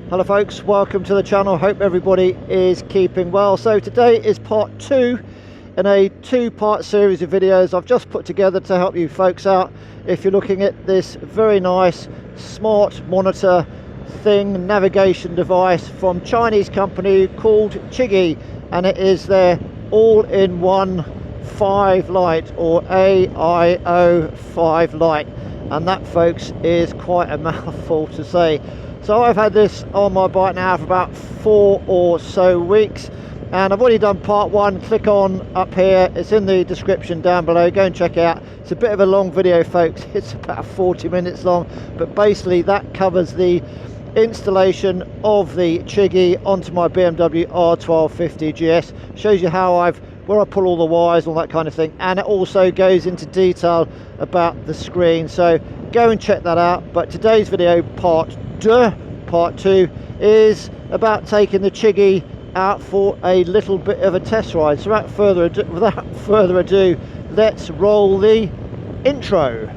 Hello folks, welcome to the channel. Hope everybody is keeping well. So today is part 2 in a 2-part series of videos I've just put together to help you folks out if you're looking at this very nice smart monitor thing, navigation device from Chinese company called Chigee, and it is their all-in-one 5-Lite or AIO5-Lite, and that folks is quite a mouthful to say. So I've had this on my bike now for about 4 or so weeks, and I've already done part 1. Click on up here, it's in the description down below, go and check it out. It's a bit of a long video folks, it's about 40 minutes long, but basically that covers the installation of the Chigee onto my BMW R1250GS. Shows you how where I pull all the wires, all that kind of thing, and it also goes into detail about the screen, so go and check that out. But today's video, part 2, is about taking the Chigee out for a little bit of a test ride. So without further ado, let's roll the intro.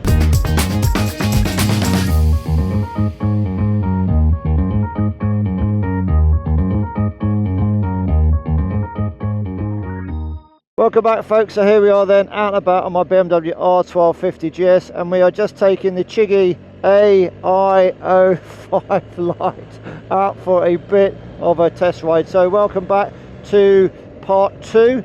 Welcome back folks. So here we are then, out and about on my BMW R1250GS, and we are just taking the Chigee AIO5-Lite out for a bit of a test ride. So welcome back to part 2,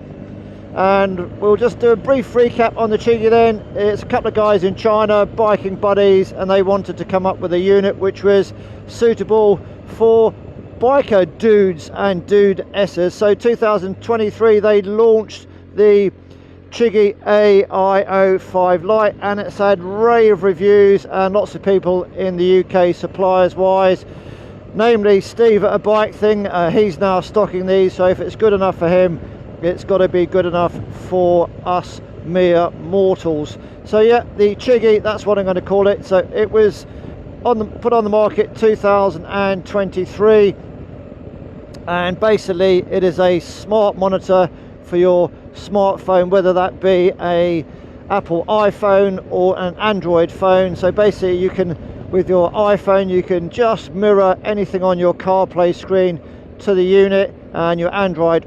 and we'll just do a brief recap on the Chigee then. It's a couple of guys in China, biking buddies, and they wanted to come up with a unit which was suitable for biker dudes and dudesses. So 2023 they launched the Chigee AIO5-Lite, and it's had rave reviews and lots of people in the UK suppliers wise, namely Steve at a bike thing. He's now stocking these, so if it's good enough for him, it's got to be good enough for us mere mortals. So yeah, the Chigee, that's what I'm going to call it. So it was put on the market 2023, and basically it is a smart monitor for your smartphone, whether that be a Apple iPhone or an Android phone. So basically you can, with your iPhone, you can just mirror anything on your CarPlay screen to the unit, and your Android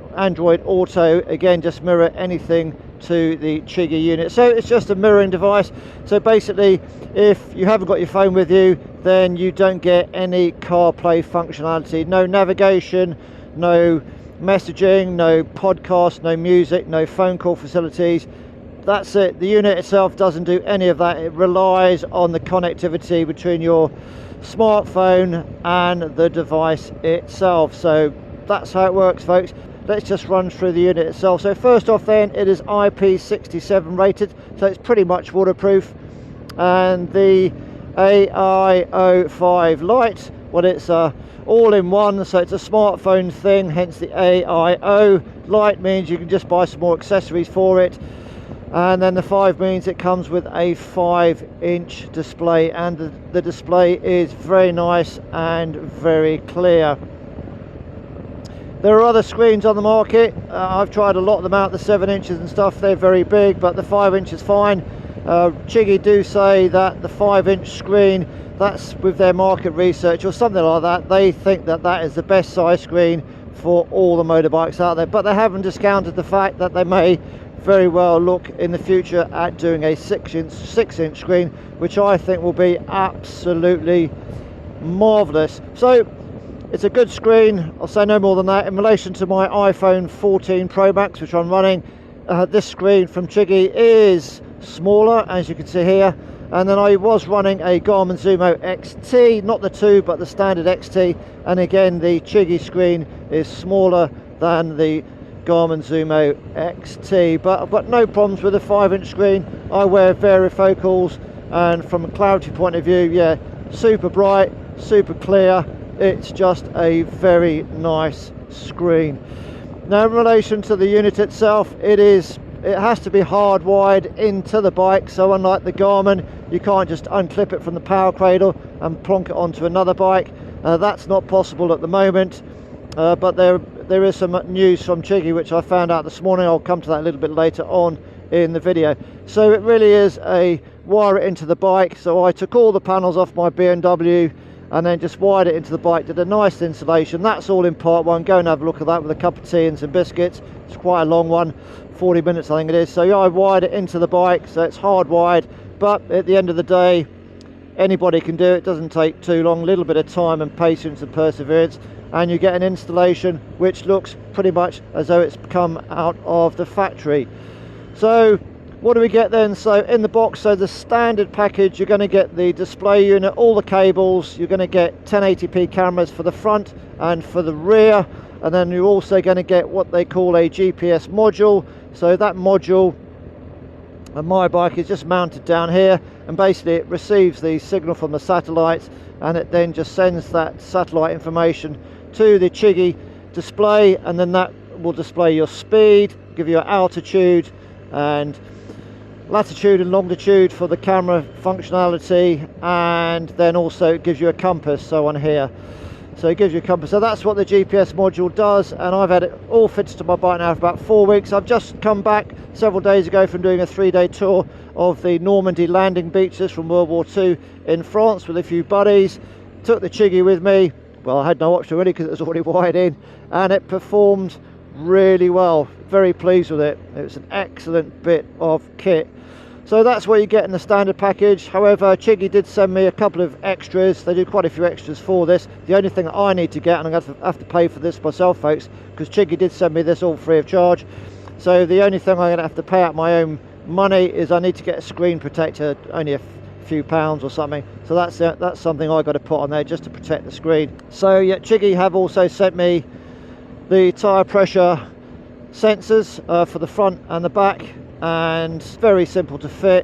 Auto again just mirror anything to the Chigee unit. So it's just a mirroring device. So basically if you haven't got your phone with you, then you don't get any CarPlay functionality, no navigation, no messaging, no podcast, no music, no phone call facilities. That's it. The unit itself doesn't do any of that. It relies on the connectivity between your smartphone and the device itself. So that's how it works folks. Let's just run through the unit itself. So first off then, it is IP67 rated, so it's pretty much waterproof. And the AIO5-Lite, well, it's all-in-one, so it's a smartphone thing, hence the AIO. Lite means you can just buy some more accessories for it, and then the 5 means it comes with a 5-inch display, and the display is very nice and very clear. There are other screens on the market. I've tried a lot of them out, the 7 inches and stuff, they're very big, but the 5 inch is fine. Chigee do say that the 5-inch screen, that's with their market research or something like that, they think that that is the best size screen for all the motorbikes out there, but they haven't discounted the fact that they may very well look in the future at doing a 6-inch screen, which I think will be absolutely marvelous. So it's a good screen, I'll say no more than that. In relation to my iPhone 14 Pro Max, which I'm running, this screen from Chigee is smaller, as you can see here. And then I was running a Garmin Zumo XT, not the 2 but the standard XT, and again the Chigee screen is smaller than the Garmin Zumo XT, but I've got no problems with the 5-inch screen. I wear varifocals, and from a clarity point of view, yeah, super bright, super clear. It's just a very nice screen. Now in relation to the unit itself, it has to be hardwired into the bike, so unlike the Garmin, you can't just unclip it from the power cradle and plonk it onto another bike. That's not possible at the moment, but there is some news from Chigee which I found out this morning. I'll come to that a little bit later on in the video. So it really is a wire it into the bike. So I took all the panels off my BMW and then just wired it into the bike. Did a nice installation. That's all in part one. Go and have a look at that with a cup of tea and some biscuits. It's quite a long one, 40 minutes I think it is. So yeah, I wired it into the bike, so it's hardwired, but at the end of the day, anybody can do it. It doesn't take too long, a little bit of time and patience and perseverance, and you get an installation which looks pretty much as though it's come out of the factory. So what do we get then? So in the box, so the standard package, you're going to get the display unit, all the cables, you're going to get 1080p cameras for the front and for the rear, and then you're also going to get what they call a GPS module. So that module on my bike is just mounted down here, and basically it receives the signal from the satellites, and it then just sends that satellite information to the Chigee display, and then that will display your speed, give you an altitude and latitude and longitude for the camera functionality, and then also it gives you a compass, so on here. So it gives you a compass. So that's what the GPS module does, and I've had it all fitted to my bike now for about 4 weeks. I've just come back several days ago from doing a 3-day tour of the Normandy landing beaches from World War II in France with a few buddies. Took the Chigee with me. Well, I had no option really because it was already wired in, and it performed really well. Very pleased with it. It was an excellent bit of kit. So that's what you get in the standard package. However, Chigee did send me a couple of extras. They do quite a few extras for this. The only thing that I need to get, and I'm going to have to pay for this myself, folks, because Chigee did send me this all free of charge. So the only thing I'm going to have to pay out my own money is I need to get a screen protector, only a few pounds or something. So that's something I got to put on there just to protect the screen. So yeah, Chigee have also sent me the tyre pressure sensors for the front and the back, and very simple to fit.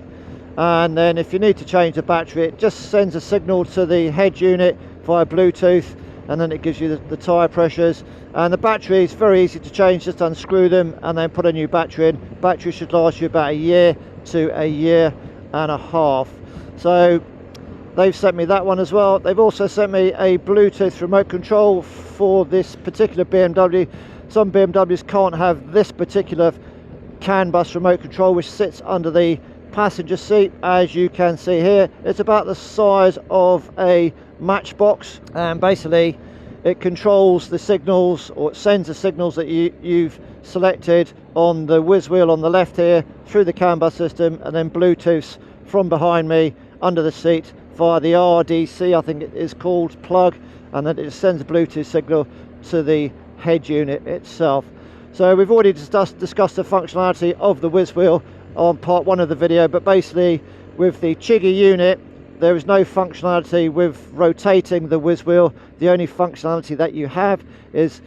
And then if you need to change the battery, it just sends a signal to the head unit via Bluetooth, and then it gives you the tyre pressures. And the battery is very easy to change. Just unscrew them and then put a new battery in. Battery should last you about a year to a year and a half. So they've sent me that one as well. They've also sent me a Bluetooth remote control for this particular BMW. Some BMWs can't have this particular CAN bus remote control, which sits under the passenger seat. As you can see here, it's about the size of a matchbox, and basically it controls the signals, or it sends the signals that you've selected on the whiz wheel on the left here through the CAN bus system, and then Bluetooth from behind me under the seat via the RDC, I think it is called, plug, and then it sends a Bluetooth signal to the head unit itself. So we've already discussed the functionality of the whiz wheel on part one of the video, but basically with the Chigee unit there is no functionality with rotating the whiz wheel. The only functionality that you have is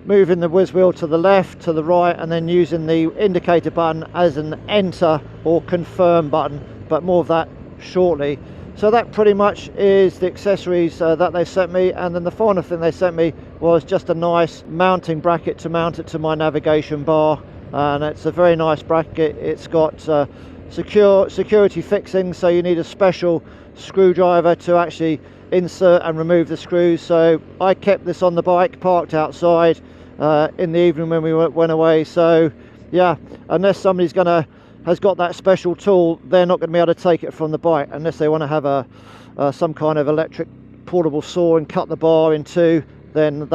moving the whiz wheel to the left, to the right, and then using the indicator button as an enter or confirm button, but more of that shortly. So that pretty much is the accessories that they sent me. And then the final thing they sent me was just a nice mounting bracket to mount it to my navigation bar, and it's a very nice bracket. It's got security fixing, so you need a special screwdriver to actually insert and remove the screws. So I kept this on the bike parked outside in the evening when we went away. So yeah, unless somebody's has got that special tool, they're not going to be able to take it from the bike unless they want to have some kind of electric portable saw and cut the bar in two. Then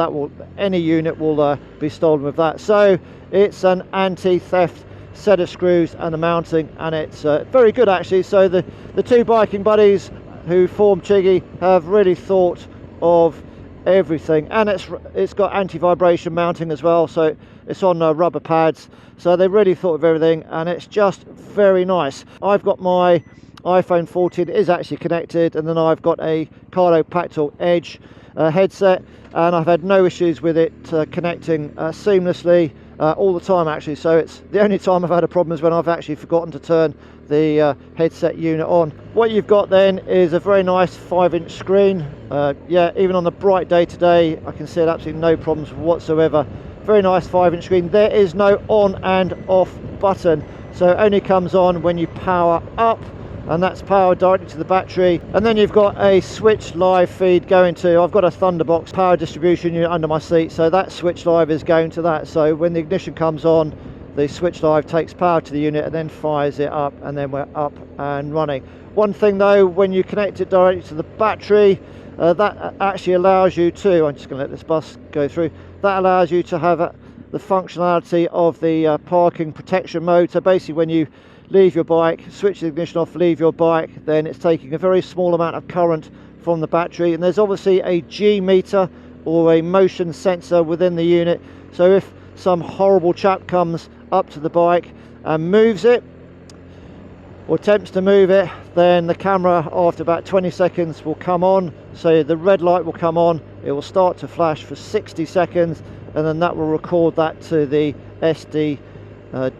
any unit will be stolen with that. So it's an anti-theft set of screws and the mounting, and it's very good actually. So the two biking buddies who form Chigee have really thought of everything, and it's got anti-vibration mounting as well, so it's on rubber pads. So they really thought of everything, and it's just very nice. I've got my iPhone 14 is actually connected, and then I've got a Cardo Pactal Edge headset, and I've had no issues with it connecting seamlessly all the time actually. So it's the only time I've had a problem is when I've actually forgotten to turn the headset unit on. What you've got then is a very nice 5-inch screen. Yeah, even on the bright day today I can see it absolutely no problems whatsoever. Very nice 5-inch screen. There is no on and off button, so it only comes on when you power up, and that's powered directly to the battery. And then you've got a switch live feed going to, I've got a Thunderbox power distribution unit under my seat, so that switch live is going to that. So when the ignition comes on, the switch live takes power to the unit and then fires it up, and then we're up and running. One thing though, when you connect it directly to the battery, that actually allows you to, I'm just going to let this bus go through, that allows you to have the functionality of the parking protection mode. So basically when you leave your bike, switch the ignition off, leave your bike, then it's taking a very small amount of current from the battery, and there's obviously a G meter or a motion sensor within the unit, so if some horrible chap comes up to the bike and moves it or attempts to move it, then the camera after about 20 seconds will come on, so the red light will come on, it will start to flash for 60 seconds, and then that will record that to the SD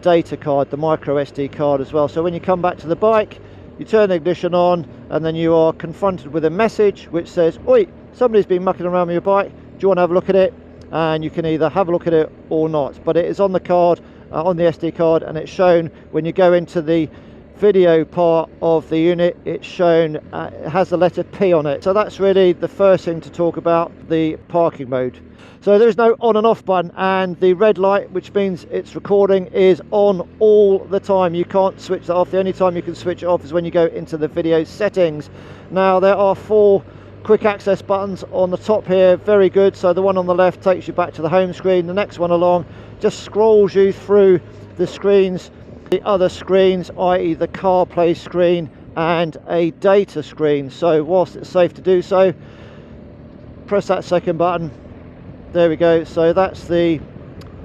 data card, the micro SD card as well. So when you come back to the bike, you turn the ignition on, and then you are confronted with a message which says, oi, somebody's been mucking around with your bike, do you want to have a look at it? And you can either have a look at it or not, but it is on the card, on the SD card, and it's shown when you go into the video part of the unit. It's shown, it has the letter P on it. So that's really the first thing to talk about, the parking mode. So there's no on and off button, and the red light, which means it's recording, is on all the time. You can't switch that off. The only time you can switch it off is when you go into the video settings. Now there are 4 quick access buttons on the top here, very good. So the one on the left takes you back to the home screen, the next one along just scrolls you through the screens, the other screens, i.e. the CarPlay screen and a data screen. So whilst it's safe to do so, press that second button. There we go, so that's the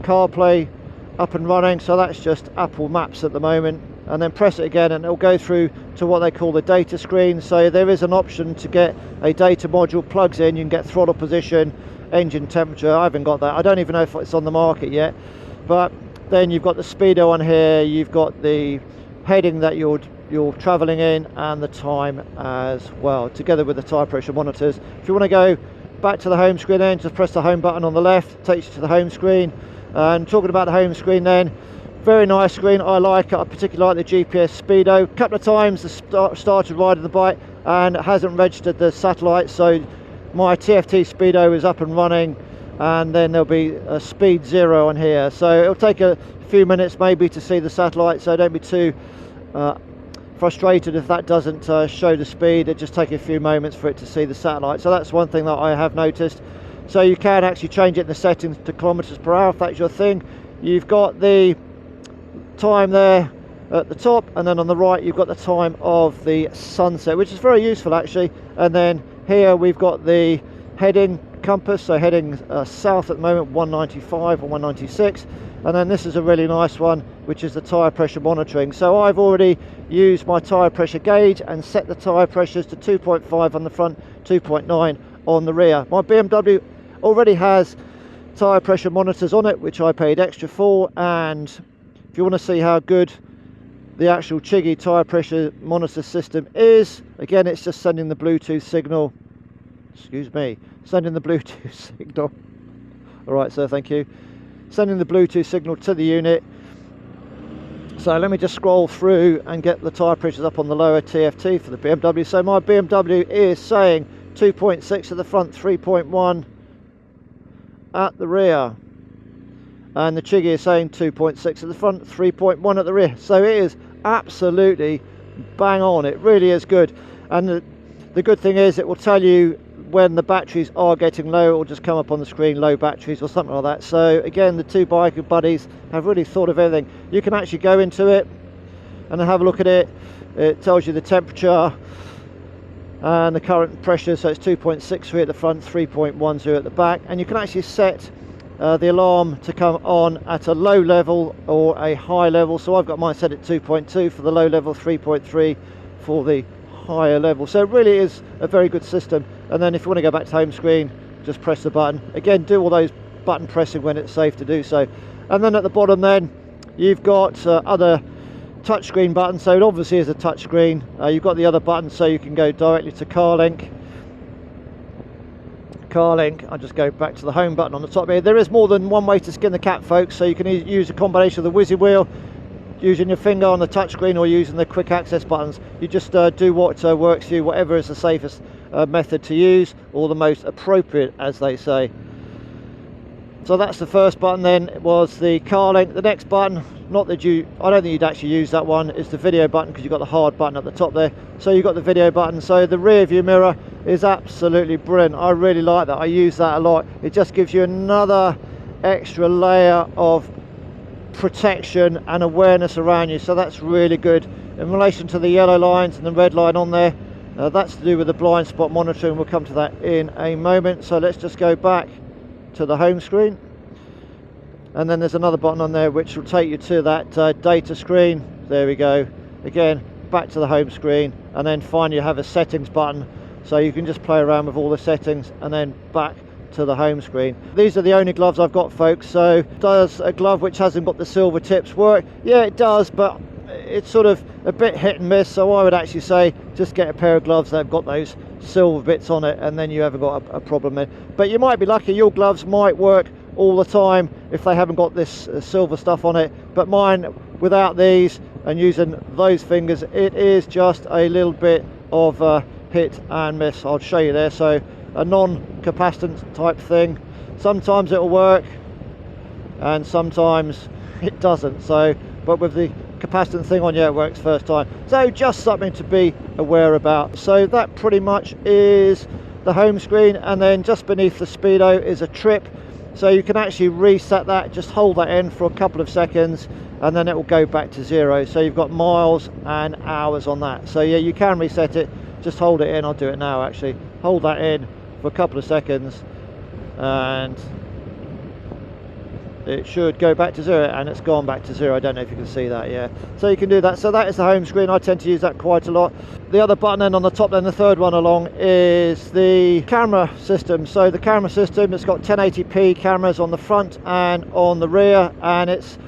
CarPlay up and running, so that's just Apple Maps at the moment, and then press it again and it'll go through to what they call the data screen. So there is an option to get a data module plugs in. You can get throttle position, engine temperature. I haven't got that, I don't even know if it's on the market yet, but then you've got the speedo on here, you've got the heading that you're traveling in, and the time as well, together with the tire pressure monitors. If you want to go back to the home screen, then just press the home button on the left, takes you to the home screen. And talking about the home screen, then, very nice screen, I like it. I particularly like the GPS speedo. A couple of times I started riding the bike and it hasn't registered the satellite, so my TFT speedo is up and running, and then there'll be a speed 0 on here, so it'll take a few minutes maybe to see the satellite, so don't be too frustrated if that doesn't show the speed. It just take a few moments for it to see the satellite. So that's one thing that I have noticed. So you can actually change it in the settings to kilometers per hour if that's your thing. You've got the time there at the top, and then on the right you've got the time of the sunset, which is very useful actually. And then here we've got the heading compass, so heading south at the moment, 195 or 196. And then this is a really nice one, which is the tyre pressure monitoring. So I've already used my tyre pressure gauge and set the tyre pressures to 2.5 on the front, 2.9 on the rear. My BMW already has tyre pressure monitors on it, which I paid extra for, and if you want to see how good the actual Chigee tyre pressure monitor system is, again it's just sending the Bluetooth signal, sending the Bluetooth signal, alright sir, thank you, sending the Bluetooth signal to the unit. So let me just scroll through and get the tyre pressures up on the lower TFT for the BMW. So my BMW is saying 2.6 at the front, 3.1 at the rear, and the Chigee is saying 2.6 at the front, 3.1 at the rear. So it is absolutely bang on, it really is good. And the good thing is it will tell you when the batteries are getting low. It will just come up on the screen, low batteries or something like that. So again, the two biker buddies have really thought of everything. You can actually go into it and have a look at it. It tells you the temperature and the current pressure, so it's 2.63 at the front, 3.10 at the back, and you can actually set the alarm to come on at a low level or a high level. So I've got mine set at 2.2 for the low level, 3.3 for the higher level. So it really is a very good system. And then if you want to go back to home screen, just press the button again, do all those button pressing when it's safe to do so. And then at the bottom then you've got other touchscreen buttons. So it obviously is a touchscreen. You've got the other buttons, so you can go directly to CarLink. I'll just go back to the home button on the top here. There is more than one way to skin the cat, folks, so you can use a combination of the whizzy wheel, using your finger on the touchscreen, or using the quick access buttons. You just do what works for you, whatever is the safest method to use, or the most appropriate, as they say. So that's the first button. Then was the car link. The next button, not that I don't think you'd actually use that one, is the video button, because you've got the hard button at the top there. So you've got the video button. So the rear view mirror is absolutely brilliant. I really like that. I use that a lot. It just gives you another extra layer of protection and awareness around you, so that's really good. In relation to the yellow lines and the red line on there, that's to do with the blind spot monitoring. We'll come to that in a moment. So let's just go back to the home screen, and then there's another button on there which will take you to that data screen. There we go. Again, back to the home screen, and then finally you have a settings button, so you can just play around with all the settings, and then back to the home screen. These are the only gloves I've got, folks. So does a glove which hasn't got the silver tips work? Yeah, it does, but it's sort of a bit hit and miss. So I would actually say just get a pair of gloves that have got those silver bits on it, and then you haven't got a problem there. But you might be lucky, your gloves might work all the time if they haven't got this silver stuff on it. But mine, without these and using those fingers, it is just a little bit of a hit and miss. I'll show you there. So a non-capacitance type thing, sometimes it'll work and sometimes it doesn't. So, but with the capacitance thing on, yeah, it works first time. So just something to be aware about. So that pretty much is the home screen, and then just beneath the speedo is a trip. So you can actually reset that. Just hold that in for a couple of seconds and then it will go back to 0. So you've got miles and hours on that. So yeah, you can reset it. Just hold it in. I'll do it now actually. Hold that in for a couple of seconds and it should go back to 0, and it's gone back to 0. I don't know if you can see that. Yeah, so you can do that. So that is the home screen. I tend to use that quite a lot. The other button then on the top, then the third one along, is the camera system. So the camera system, it's got 1080p cameras on the front and on the rear, and it's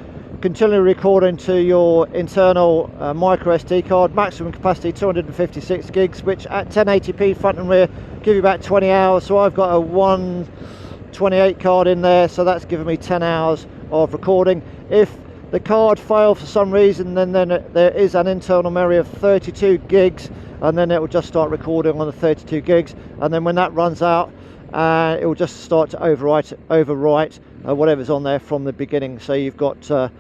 continually recording to your internal micro SD card. Maximum capacity 256 gigs, which at 1080p front and rear give you about 20 hours. So I've got a 128 card in there, so that's given me 10 hours of recording. If the card fails for some reason, then there is an internal memory of 32 gigs, and then it will just start recording on the 32 gigs, and then when that runs out, it will just start to overwrite whatever's on there from the beginning. So you've got a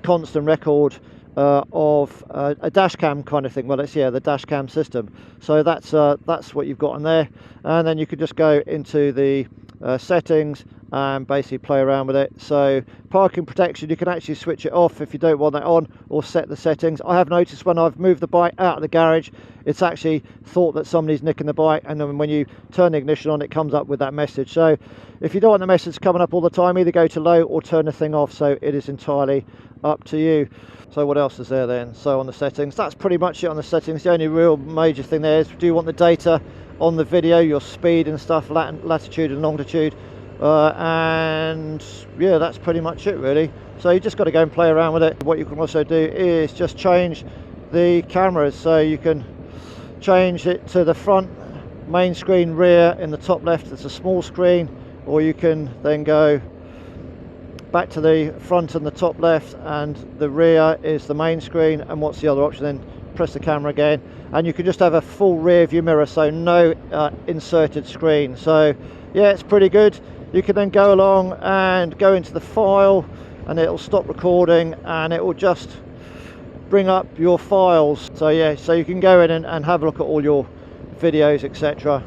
constant record of a dash cam kind of thing. Well, it's, yeah, the dash cam system. So that's what you've got on there, and then you could just go into the settings and basically play around with it. So parking protection, you can actually switch it off if you don't want that on, or set the settings. I have noticed when I've moved the bike out of the garage, it's actually thought that somebody's nicking the bike, and then when you turn the ignition on, it comes up with that message. So if you don't want the message coming up all the time, either go to low or turn the thing off. So it is entirely up to you. So what else is there then? So on the settings, that's pretty much it on the settings. The only real major thing there is, do you want the data on the video, your speed and stuff, latitude and longitude, and yeah, that's pretty much it really. So you just got to go and play around with it. What you can also do is just change the cameras. So you can change it to the front, main screen, rear in the top left, it's a small screen, or you can then go back to the front and the top left, and the rear is the main screen. And what's the other option then? Press the camera again, and you can just have a full rear view mirror, so no inserted screen. So yeah, it's pretty good. You can then go along and go into the file, and it'll stop recording, and it will just bring up your files. So yeah, so you can go in and have a look at all your videos, etc.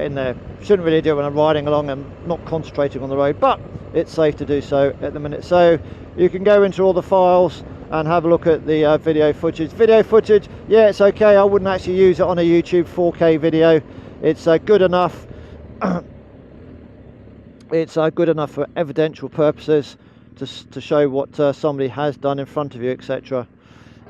In there. Shouldn't really do it when I'm riding along and not concentrating on the road, but it's safe to do so at the minute. So you can go into all the files and have a look at the video footage. Video footage, yeah, it's okay. I wouldn't actually use it on a YouTube 4K video. It's good enough. It's good enough for evidential purposes, to show what somebody has done in front of you, etc.,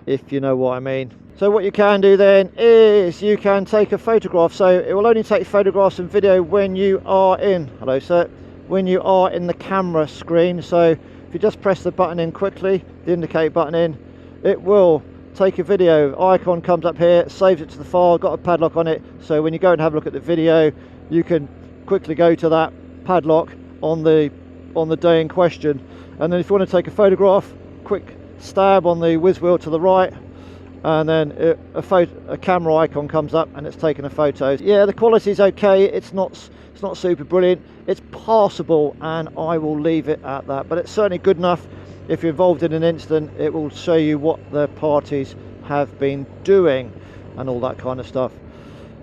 if you know what I mean. So what you can do then is you can take a photograph. So it will only take photographs and video when you are in, hello sir, when you are in the camera screen. So if you just press the button in quickly, the indicate button in, it will take a video. Icon comes up here, saves it to the file, got a padlock on it. So when you go and have a look at the video, you can quickly go to that padlock on the day in question. And then if you want to take a photograph, quick stab on the whiz wheel to the right, and then a camera icon comes up and it's taken a photo. Yeah, the quality is okay. It's not super brilliant. It's passable, and I will leave it at that. But it's certainly good enough. If you're involved in an incident, it will show you what the parties have been doing and all that kind of stuff.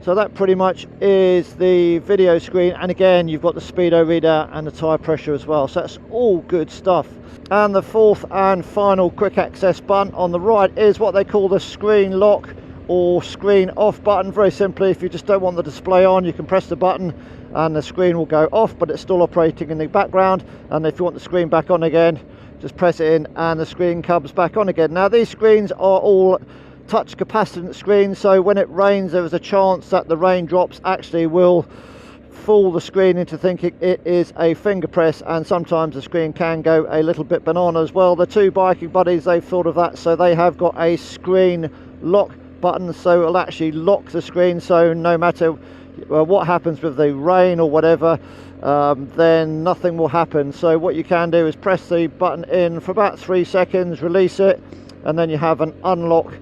So that pretty much is the video screen, and again you've got the speedo readout and the tyre pressure as well, so that's all good stuff. And the fourth and final quick access button on the right is what they call the screen lock or screen off button. Very simply, if you just don't want the display on, you can press the button and the screen will go off, but it's still operating in the background. And if you want the screen back on again, just press it in and the screen comes back on again. Now these screens are all touch capacitant screen, so when it rains there is a chance that the raindrops actually will fool the screen into thinking it is a finger press, and sometimes the screen can go a little bit banana as well. The two biking buddies, they've thought of that, so they have got a screen lock button, so it'll actually lock the screen, so no matter what happens with the rain or whatever, then nothing will happen. So what you can do is press the button in for about 3 seconds, release it, and then you have an unlock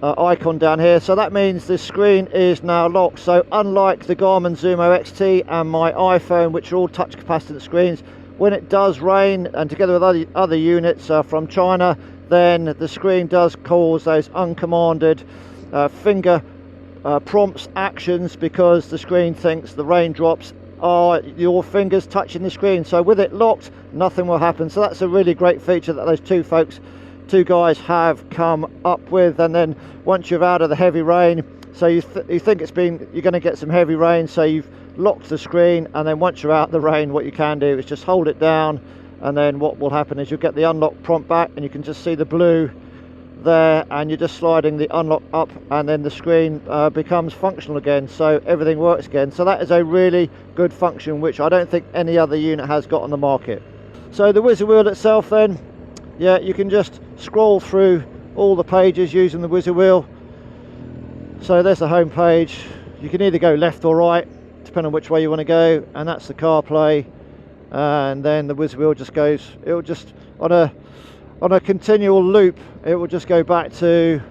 icon down here. So that means the screen is now locked. So unlike the Garmin Zumo XT and my iPhone, which are all touch capacitant screens, when it does rain and together with other units from China, then the screen does cause those uncommanded finger prompts actions, because the screen thinks the raindrops are your fingers touching the screen. So with it locked, nothing will happen. So that's a really great feature that those two guys have come up with. And then once you're out of the heavy rain, so you think you're going to get some heavy rain, so you've locked the screen, and then once you're out of the rain, what you can do is just hold it down, and then what will happen is you'll get the unlock prompt back, and you can just see the blue there, and you're just sliding the unlock up, and then the screen becomes functional again, so everything works again. So that is a really good function which I don't think any other unit has got on the market. So the Whizzer wheel itself then, yeah, you can just scroll through all the pages using the Whizzer wheel. So there's the home page. You can either go left or right depending on which way you want to go, and that's the CarPlay, and then the Whizzer wheel just goes, it will just on a continual loop, it will just go back to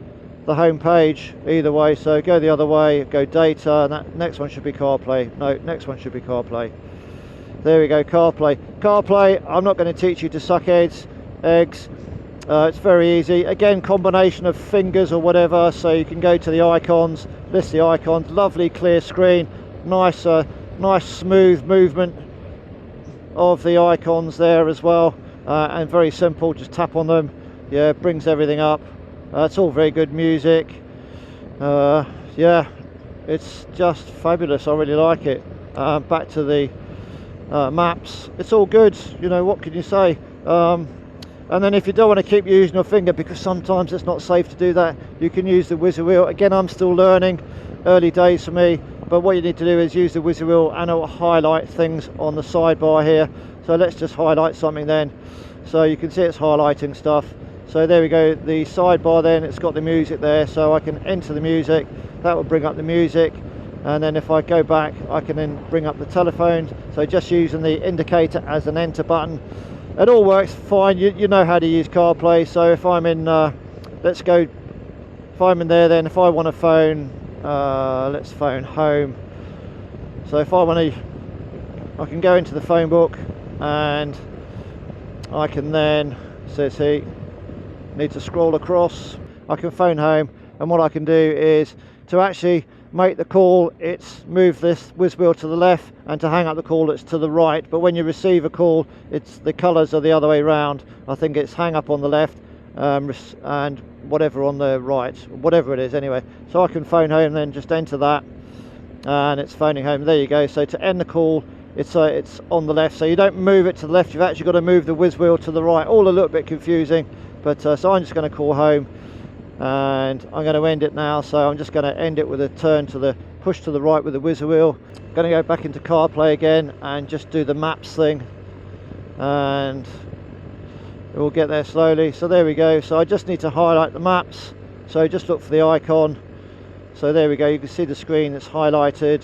the home page either way. So go the other way, go data, and that next one should be CarPlay. No, next one should be CarPlay. There we go, CarPlay. CarPlay, I'm not going to teach you to suck eggs. It's very easy. Again, combination of fingers or whatever, so you can go to the icons, list the icons, lovely clear screen, nice smooth movement of the icons there as well, and very simple, just tap on them, yeah, brings everything up. It's all very good music. Yeah, it's just fabulous. I really like it. Back to the maps, it's all good, you know, what can you say? And then if you don't want to keep using your finger, because sometimes it's not safe to do that, you can use the Whizzer wheel. Again, I'm still learning, early days for me, but what you need to do is use the Whizzer wheel and it'll highlight things on the sidebar here. So let's just highlight something then. So you can see it's highlighting stuff. So there we go, the sidebar then, it's got the music there, so I can enter the music, that will bring up the music. And then if I go back, I can then bring up the telephone. So just using the indicator as an enter button, it all works fine. You know how to use CarPlay. So if I'm in, let's go, if I'm in there, then if I want to phone, let's phone home. So if I want to, I can go into the phone book, and I can then, says he, need to scroll across, I can phone home, and what I can do is to actually make the call, it's move this whiz wheel to the left, and to hang up the call it's to the right. But when you receive a call, it's the colours are the other way round. I think it's hang up on the left, and whatever on the right, whatever it is anyway. So I can phone home, then just enter that, and it's phoning home. There you go. So to end the call, it's on the left, so you don't move it to the left, you've actually got to move the whiz wheel to the right. All a little bit confusing, but so I'm just going to call home, and I'm going to end it now. So I'm just going to end it with a turn to the push to the right with the Whizzer wheel. Going to go back into CarPlay again and just do the maps thing, and we'll get there slowly. So there we go. So I just need to highlight the maps, so just look for the icon. So there we go, you can see the screen that's highlighted.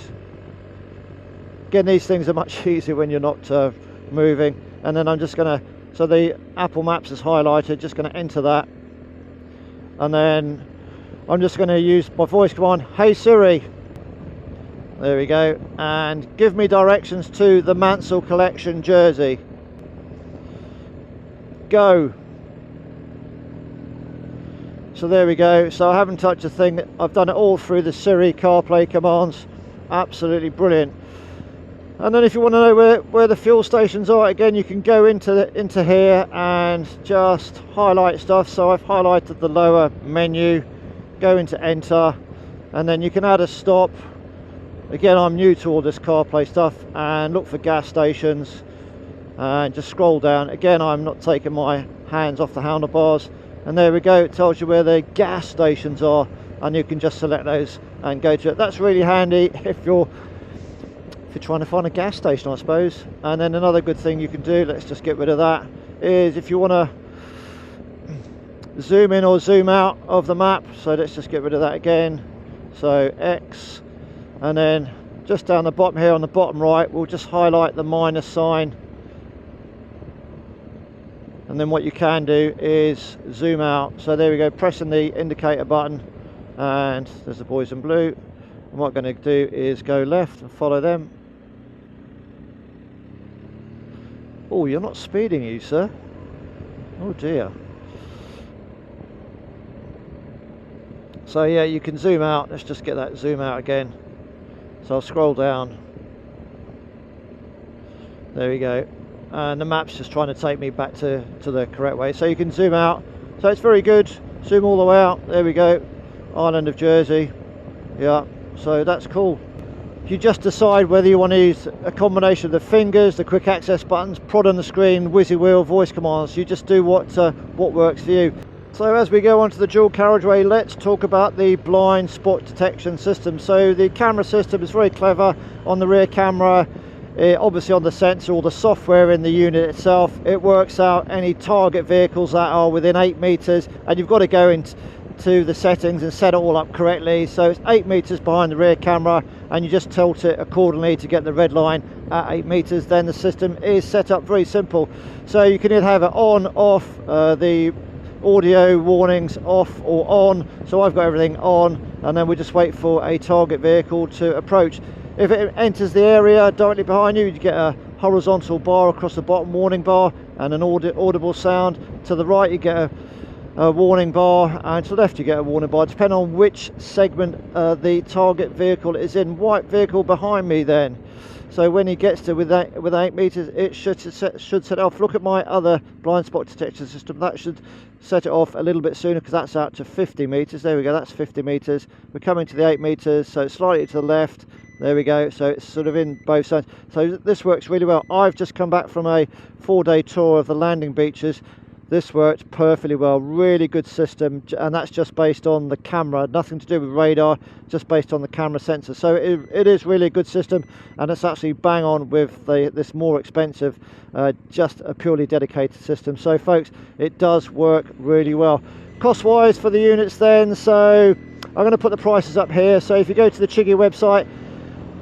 Again, these things are much easier when you're not moving. And then I'm just going to, so the Apple Maps is highlighted, just going to enter that, and then I'm just going to use my voice command, hey Siri, there we go, and give me directions to the Mansell Collection, Jersey. Go. So there we go. So I haven't touched a thing. I've done it all through the Siri CarPlay commands. Absolutely brilliant. And then if you want to know where the fuel stations are, again, you can go into here and just highlight stuff. So I've highlighted the lower menu, go into enter, and then you can add a stop. Again, I'm new to all this CarPlay stuff, and look for gas stations and just scroll down. Again, I'm not taking my hands off the handlebars, and there we go, it tells you where the gas stations are, and you can just select those and go to it. That's really handy if you're trying to find a gas station, I suppose. And then another good thing you can do, let's just get rid of that, is if you want to zoom in or zoom out of the map. So let's just get rid of that again. So X, and then just down the bottom here on the bottom right, we'll just highlight the minus sign. And then what you can do is zoom out. So there we go, pressing the indicator button, and there's the boys in blue. And what I'm going to do is go left and follow them. Oh, you're not speeding, you sir. Oh dear. So yeah, you can zoom out. Let's just get that zoom out again. So I'll scroll down. There we go. And the map's just trying to take me back to the correct way. So you can zoom out. So it's very good. Zoom all the way out. There we go. Island of Jersey. Yeah, so that's cool. You just decide whether you want to use a combination of the fingers, the quick access buttons, prod on the screen, whizzy wheel, voice commands. You just do what works for you. So as we go on to the dual carriageway, let's talk about the blind spot detection system. So the camera system is very clever. On the rear camera, obviously on the sensor or the software in the unit itself, it works out any target vehicles that are within 8 meters, and you've got to go into the settings and set it all up correctly. So it's 8 meters behind the rear camera, and you just tilt it accordingly to get the red line at 8 meters. Then the system is set up very simple. So you can either have it on, off, the audio warnings off or on. So I've got everything on, and then we just wait for a target vehicle to approach. If it enters the area directly behind you, you get a horizontal bar across the bottom, warning bar, and an audible sound. To the right you get a warning bar, and to the left you get a warning bar, depending on which segment the target vehicle is in. White vehicle behind me then. So when he gets to with 8 meters, it should set off. Look at my other blind spot detection system. That should set it off a little bit sooner, because that's out to 50 meters. There we go, that's 50 meters. We're coming to the 8 meters, so it's slightly to the left. There we go, so it's sort of in both sides. So this works really well. I've just come back from a 4-day tour of the landing beaches. This worked perfectly well, really good system, and that's just based on the camera, nothing to do with radar, just based on the camera sensor. So it is really a good system, and it's actually bang on with this more expensive, just a purely dedicated system. So folks, it does work really well. Cost wise for the units then, so I'm going to put the prices up here. So if you go to the Chigee website,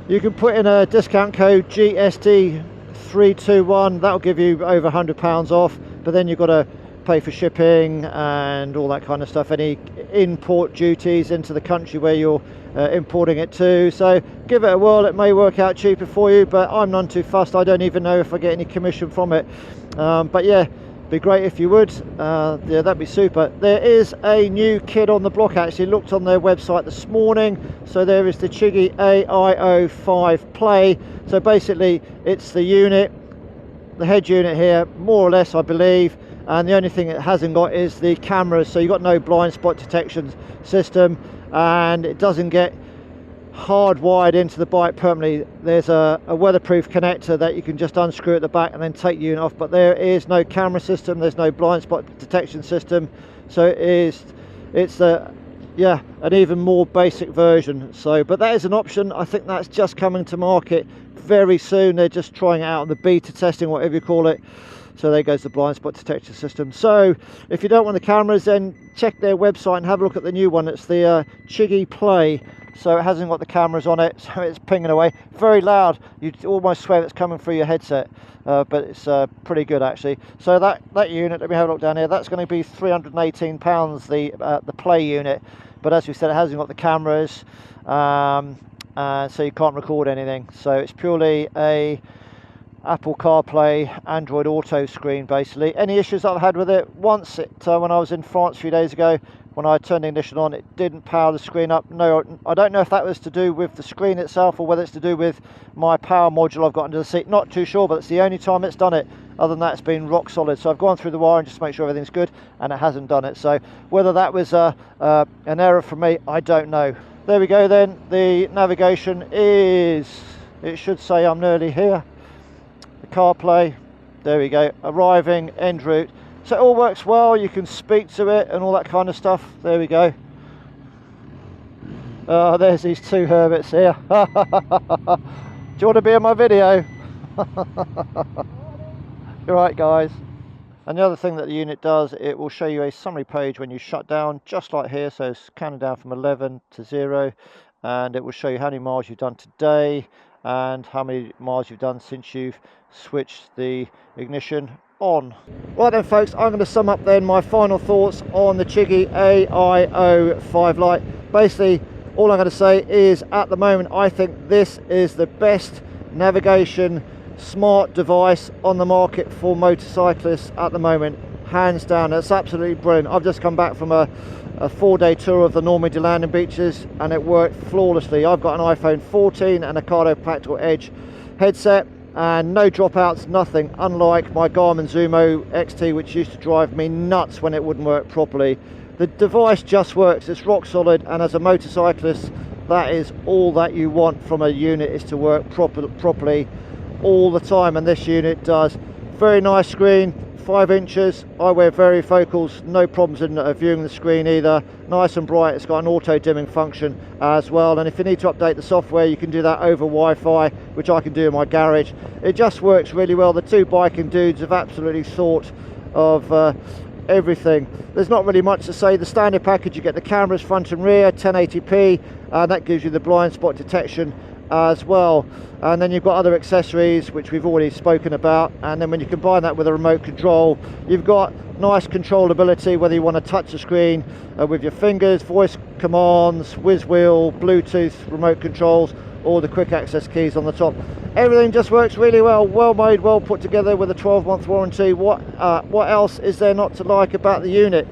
you can put in a discount code GST321, that'll give you over £100 off, but then you've got to pay for shipping and all that kind of stuff, any import duties into the country where you're importing it to. So give it a whirl, it may work out cheaper for you, but I'm none too fussed. I don't even know if I get any commission from it, but yeah, be great if you would. Yeah, that'd be super. There is a new kid on the block, actually. Looked on their website this morning. So there is the Chigee AIO5-Play. So basically it's the unit, the head unit here, more or less I believe, and the only thing it hasn't got is the cameras. So you've got no blind spot detection system, and it doesn't get hardwired into the bike permanently. There's a weatherproof connector that you can just unscrew at the back and then take the unit off, but there is no camera system, there's no blind spot detection system. So it's yeah, an even more basic version. So but that is an option. I think that's just coming to market very soon. They're just trying it out on the beta testing, whatever you call it. So there goes the blind spot detection system. So if you don't want the cameras, then check their website and have a look at the new one. It's the Chigee Play. So it hasn't got the cameras on it, so it's pinging away. Very loud, you almost swear it's coming through your headset, but it's pretty good actually. So that unit, let me have a look down here, that's going to be £318, the Play unit. but as we said, it hasn't got the cameras, so you can't record anything. So it's purely a Apple CarPlay Android Auto screen basically. Any issues that I've had with it, once when I was in France a few days ago, when I turned the ignition on, it didn't power the screen up. No, I don't know if that was to do with the screen itself or whether it's to do with my power module I've got under the seat. Not too sure, but it's the only time it's done it. Other than that, it's been rock solid. So I've gone through the wiring just to make sure everything's good, and it hasn't done it. So whether that was an error from me, I don't know. There we go then. The navigation is, it should say I'm nearly here. The CarPlay, there we go, arriving, en route. So it all works well, you can speak to it and all that kind of stuff. There we go. There's these two hermits here. Do you want to be in my video? Right guys. And the other thing that the unit does, it will show you a summary page when you shut down, just like here. So it's counting down from 11 to 0, and it will show you how many miles you've done today and how many miles you've done since you've switched the ignition on. Right then folks, I'm going to sum up then my final thoughts on the Chigee AIO5-Lite. Basically, all I'm going to say is at the moment I think this is the best navigation smart device on the market for motorcyclists at the moment, hands down. It's absolutely brilliant. I've just come back from a 4-day tour of the Normandy landing beaches and it worked flawlessly. I've got an iPhone 14 and a Cardo Practical Edge headset, and no dropouts, nothing, unlike my Garmin Zumo XT, which used to drive me nuts when it wouldn't work properly. The device just works, it's rock solid, and as a motorcyclist, that is all that you want from a unit, is to work properly all the time, and this unit does. Very nice screen, 5 inches. I wear varifocals, no problems in viewing the screen either. Nice and bright. It's got an auto dimming function as well, and if you need to update the software, you can do that over Wi-Fi, which I can do in my garage. It just works really well. The two biking dudes have absolutely thought of everything. There's not really much to say. The standard package, you get the cameras front and rear, 1080p, and that gives you the blind spot detection as well, and then you've got other accessories which we've already spoken about, and then when you combine that with a remote control, you've got nice controllability, whether you want to touch the screen with your fingers, voice commands, whiz wheel, Bluetooth remote controls, or the quick access keys on the top. Everything just works really well, well made, well put together with a 12-month warranty. What else is there not to like about the unit?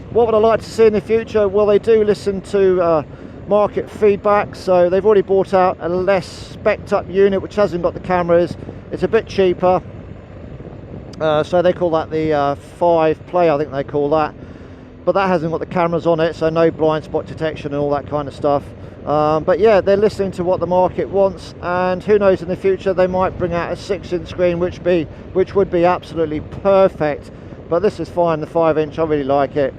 What would I like to see in the future? Well, they do listen to market feedback, so they've already brought out a less spec'd up unit which hasn't got the cameras. It's a bit cheaper, so they call that the 5 Play, I think they call that, but that hasn't got the cameras on it, so no blind spot detection and all that kind of stuff. But yeah, they're listening to what the market wants, and who knows, in the future they might bring out a 6-inch screen which would be absolutely perfect, but this is fine. The 5-inch, I really like it.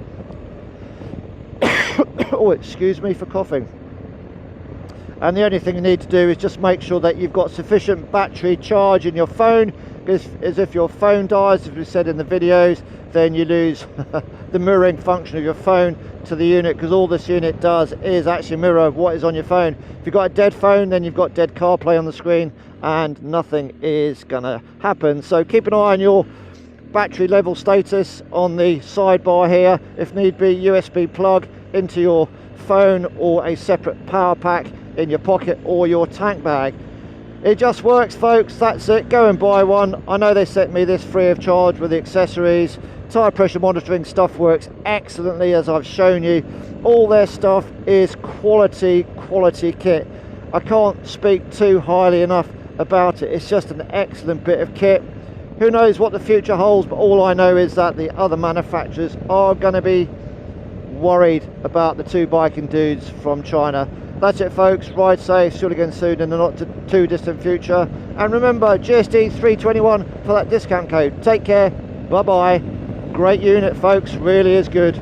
Oh, excuse me for coughing. And the only thing you need to do is just make sure that you've got sufficient battery charge in your phone, because as if your phone dies, as we said in the videos, then you lose the mirroring function of your phone to the unit, because all this unit does is actually mirror what is on your phone. If you've got a dead phone, then you've got dead CarPlay on the screen and nothing is gonna happen. So keep an eye on your battery level status on the sidebar here. If need be, USB plug into your phone or a separate power pack in your pocket or your tank bag. It just works, folks. That's it. Go and buy one. I know they sent me this free of charge with the accessories. Tire pressure monitoring stuff works excellently, as I've shown you. All their stuff is quality kit. I can't speak too highly enough about it. It's just an excellent bit of kit. Who knows what the future holds, but all I know is that the other manufacturers are going to be worried about the two biking dudes from China. That's it, folks. Ride safe. See you again soon in the not too distant future. And remember, GSD 321 for that discount code. Take care. Bye bye. Great unit, folks. Really is good.